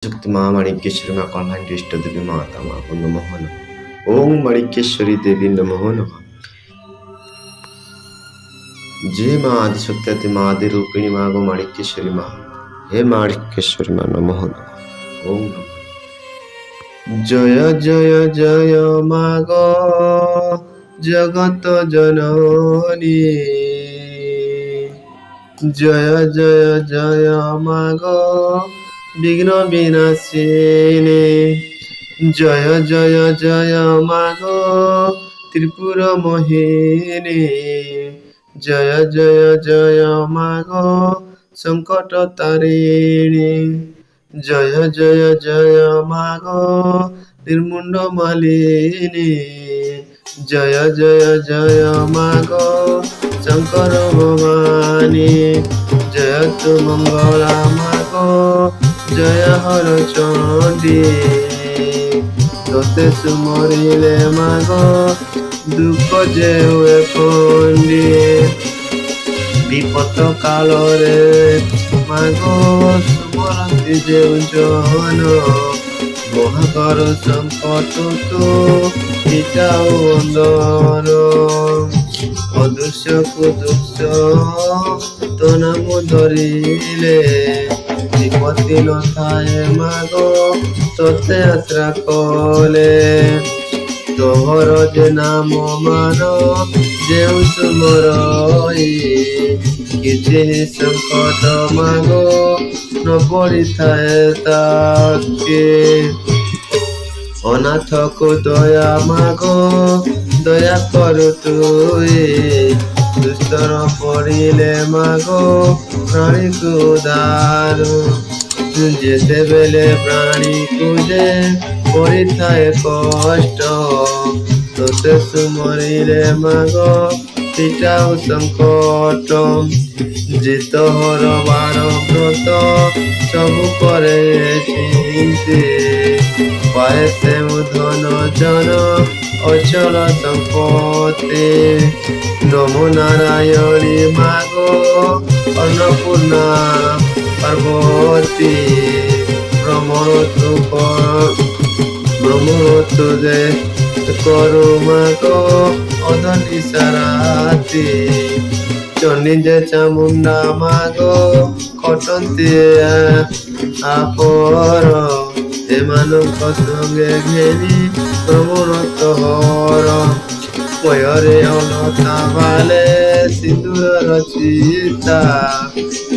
শক্তি মা মাণিক্যেশ্বরী মা কর্মাণ্ড ইষ্টদেবী মাতা মা নমঃ নমঃ। ওম মাণিক্যেশ্বরী দেবী নমঃ নমঃ। যে মা আদিশক্তি আদি মা আদি রূপিণী মা গো মাণিক্যেশ্বরী মা, হে মাণিক্যেশ্বরী মা নমঃ নমঃ। ওম নমঃ। জয় জয় জয় মা গো জগত জননী, জয় জয় জয় মা গো বিঘ্ন বিনাশিনী, জয় জয় জয় মা গো ত্রিপুর মোহিনী, জয় জয় জয় মা গো সংকট তারিণী, জয় জয় জয় মা গো নির্মুণ্ড মালিনী, জয় জয় জয় মা গো শঙ্কর ভবানী, জয় তু মঙ্গলা মা গো জয় হর চণ্ডী, তোতে সুমরিলে মা গো দুঃখ যে হুয়ে খণ্ডী, বিপদ কালরে মা গো সুমরন্তি যে জন, মহাকর সংকট তো মিটাও অন্দর, অদৃশ্য কুদৃশ্য তো নাম ধরিলে বিপত্তি নথায় মা গো তোতে আশ্রা কলে, তোহর যে নাম মান যেউ সুমরই, କିଛି সংকট মা গো ন পড়িথায় তাকে, অনাথକୁ দয়া মা গো দয়া করু তুই, দুস্তর পড়িলে মা গো প্রাণীକୁ উদ্ଧାର, যেତେବେଳେ ପ୍ରାଣୀକୁ ଯେ ପଡ଼ିଥାଏ କଷ୍ଟ, ତୋତେ ସୁମରିଲେ ମା ଗো ପିଟାଉ ସଂକଟ, ଯେ ତୋହର ବାର ବ୍ରତ ସବୁ କରେ ଚିନ୍ତେ, ପାଏ ସେ ଧନ ଜନ ଅଚଳ ସମ୍ପତ୍ତି, ନମୋ ନାରାୟଣୀ ମା গো ଅନ୍ନପୂର୍ଣ୍ଣା ପାର୍ବତୀ, ভ্রমণ তু যে করু মা গো অধনি সারাতি, চণ্ডী যে চামুণ্ডা মা গো খটନ୍ତି আপর, এମାନଙ୍କ সঙ্গে ঘেনি ভ্রমণ তোহর, পୟରେ অলতা বালে সিঁদুর রচিতা,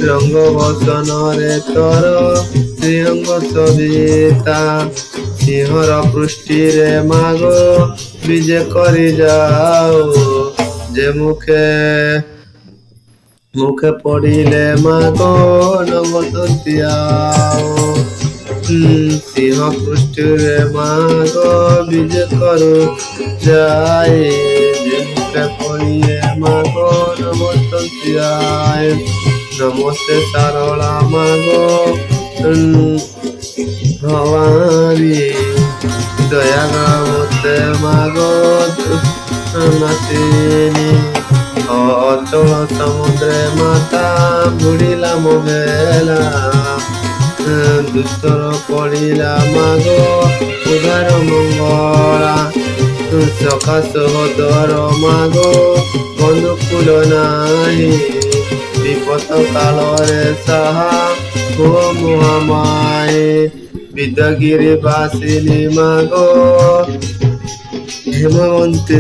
রঙ্গ বসନରେ তোর শ্রীঅঙ্গ সবিতা, সিংহর পৃষ্ঠিরে মা গো বিজে କରି যাও, যে মুখে মুখে পড়িলে মা গো নবদন্তি আও, সিংহ পৃষ্ঠিরে মা গো বিজে করু যাই, যে মুখে পড়িলে মা গো নবদন্তি আয়, নমস্তে সারলা মা গো ভবানী, দয়া মতে মা গো নাসিনী, অচল সমুদ্রে মাতা বুড়িলাম বেলা, দুস্তর পড়িলা মা গো উদার মঙ্গলা, সখা সহোদর মা গো বন্ধুকুল নাহি, বিপদ কালরে সাহা ও মহামায়ে, বিদ্যাগিরি বাসিনী মা গো হেমবন্তী